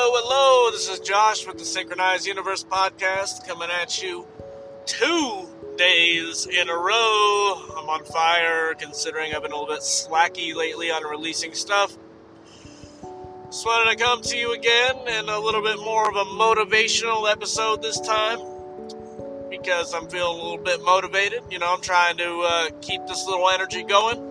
Hello, hello. This is Josh with the Synchronized Universe podcast coming at you 2 days in a row. I'm on fire considering I've been a little bit slacky lately on releasing stuff. Just wanted to come to you again and a little bit more of a motivational episode this time because I'm feeling a little bit motivated. I'm trying to keep this little energy going.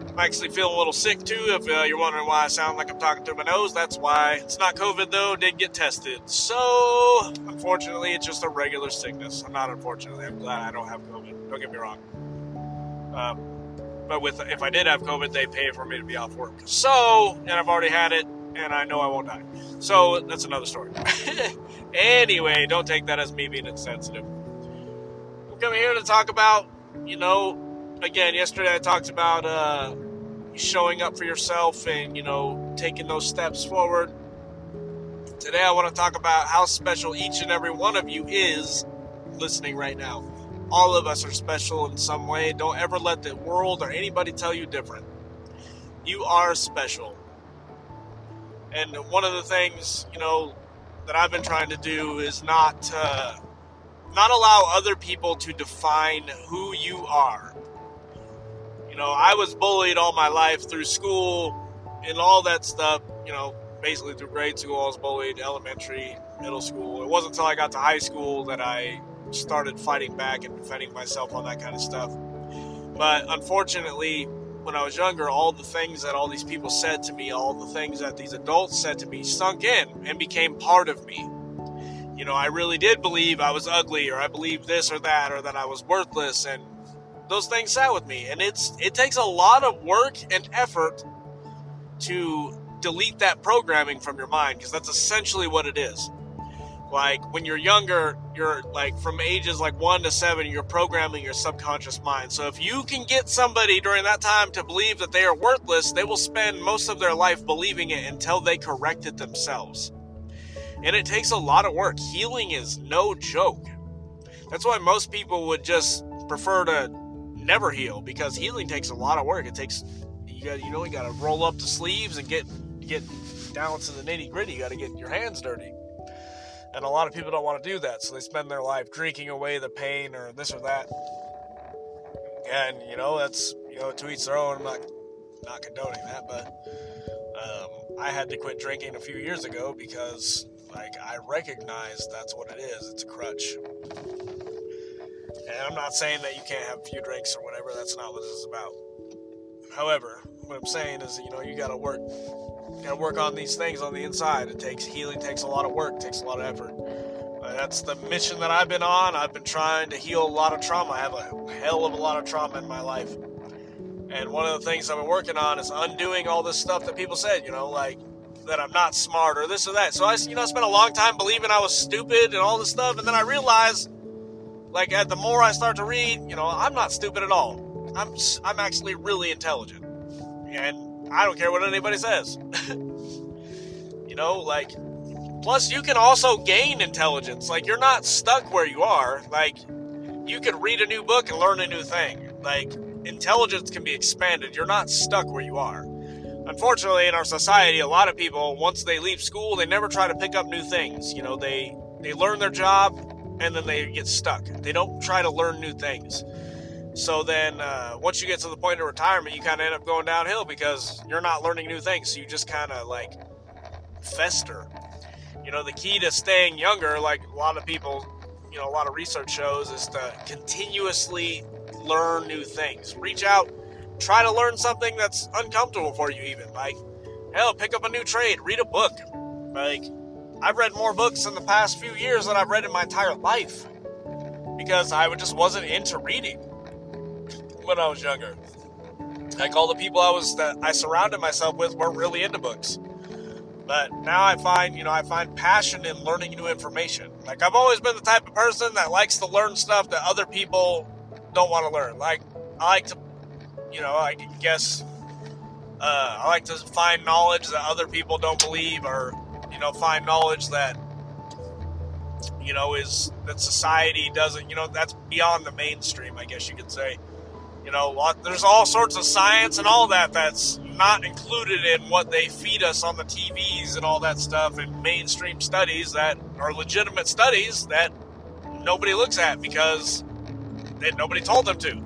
I'm actually feeling a little sick too. If you're wondering why I sound like I'm talking through my nose, that's why. It's not COVID though. Did get tested. So, unfortunately, it's just a regular sickness. I'm glad I don't have COVID. Don't get me wrong. But if I did have COVID, they pay for me to be off work. So, and I've already had it, and I know I won't die. So, that's another story. Anyway, don't take that as me being insensitive. I'm coming here to talk about, again, yesterday I talked about showing up for yourself and, taking those steps forward. Today I want to talk about how special each and every one of you is listening right now. All of us are special in some way. Don't ever let the world or anybody tell you different. You are special. And one of the things, that I've been trying to do is not allow other people to define who you are. I was bullied all my life through school and all that stuff, basically through grade school. I was bullied, elementary, middle school. It wasn't until I got to high school that I started fighting back and defending myself on that kind of stuff. But unfortunately, when I was younger, all the things that all these people said to me, all the things that these adults said to me sunk in and became part of me. I really did believe I was ugly, or I believed this or that I was worthless, and those things sat with me. And it takes a lot of work and effort to delete that programming from your mind, because that's essentially what it is. Like, when you're younger, you're like from ages like 1 to 7, you're programming your subconscious mind. So if you can get somebody during that time to believe that they are worthless, they will spend most of their life believing it until they correct it themselves. And it takes a lot of work. Healing is no joke. That's why most people would just prefer to never heal, because healing takes a lot of work. You got to roll up the sleeves and get down to the nitty gritty. You got to get your hands dirty. And a lot of people don't want to do that, so they spend their life drinking away the pain or this or that. And, that's, to each their own. I'm not condoning that, but I had to quit drinking a few years ago because, I recognize that's what it is. It's a crutch. And I'm not saying that you can't have a few drinks or whatever. That's not what this is about. However, what I'm saying is, you got to work. You got to work on these things on the inside. Healing takes a lot of work, takes a lot of effort. That's the mission that I've been on. I've been trying to heal a lot of trauma. I have a hell of a lot of trauma in my life. And one of the things I've been working on is undoing all this stuff that people said, that I'm not smart or this or that. So I spent a long time believing I was stupid and all this stuff. And then I realized, the more I start to read, I'm not stupid at all. I'm actually really intelligent. And I don't care what anybody says. Plus you can also gain intelligence. You're not stuck where you are. You could read a new book and learn a new thing. Intelligence can be expanded. You're not stuck where you are. Unfortunately, in our society, a lot of people, once they leave school, they never try to pick up new things. They learn their job and then they get stuck. They don't try to learn new things. So then once you get to the point of retirement, you kind of end up going downhill because you're not learning new things. So you just kind of fester. The key to staying younger, a lot of people, a lot of research shows, is to continuously learn new things. Reach out, try to learn something that's uncomfortable for you even. Hell, pick up a new trade, read a book. I've read more books in the past few years than I've read in my entire life because I just wasn't into reading when I was younger. All the people that I surrounded myself with weren't really into books. But now I find passion in learning new information. I've always been the type of person that likes to learn stuff that other people don't want to learn. I like to, I guess, I like to find knowledge that other people don't believe, or, find knowledge that, is that society doesn't, that's beyond the mainstream, I guess you could say. There's all sorts of science and all that's not included in what they feed us on the TVs and all that stuff, and mainstream studies that are legitimate studies that nobody looks at because nobody told them to.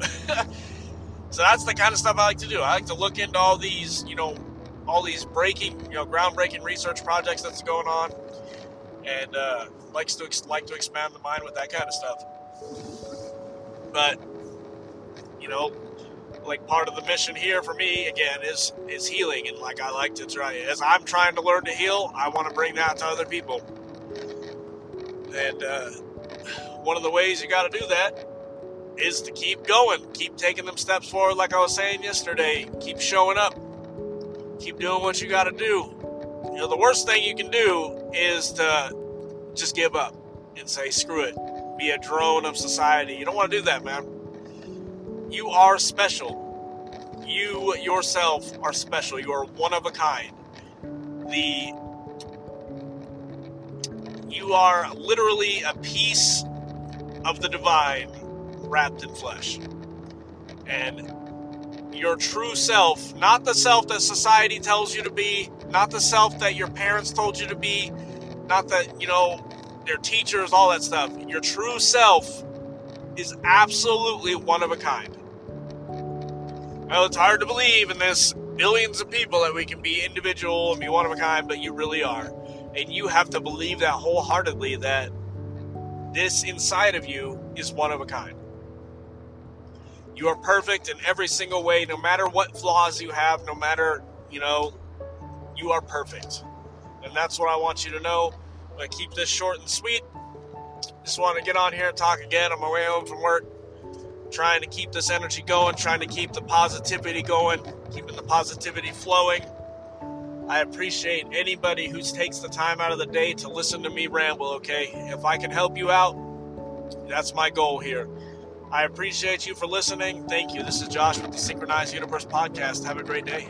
So that's the kind of stuff I like to do. I like to look into all these, groundbreaking research projects that's going on, and like to expand the mind with that kind of stuff. But like part of the mission here for me again is healing, and like I like to try, as I'm trying to learn to heal, I want to bring that to other people. And one of the ways you got to do that is to keep going, keep taking them steps forward. Like I was saying yesterday, keep showing up, keep doing what you got to do. The worst thing you can do is to just give up and say screw it, be a drone of society. You don't want to do that, man. You are special. You yourself are special. You are one of a kind. You are literally a piece of the divine wrapped in flesh. And your true self, not the self that society tells you to be, not the self that your parents told you to be, not that, their teachers, all that stuff. Your true self is absolutely one of a kind. Well, it's hard to believe in this billions of people that we can be individual and be one of a kind, but you really are. And you have to believe that wholeheartedly, that this inside of you is one of a kind. You are perfect in every single way, no matter what flaws you have, no matter, you are perfect. And that's what I want you to know. I'm going to keep this short and sweet. Just want to get on here and talk again on my way home from work. Trying to keep this energy going, trying to keep the positivity going, keeping the positivity flowing. I appreciate anybody who takes the time out of the day to listen to me ramble, okay? If I can help you out, that's my goal here. I appreciate you for listening. Thank you. This is Josh with the Synchronized Universe Podcast. Have a great day.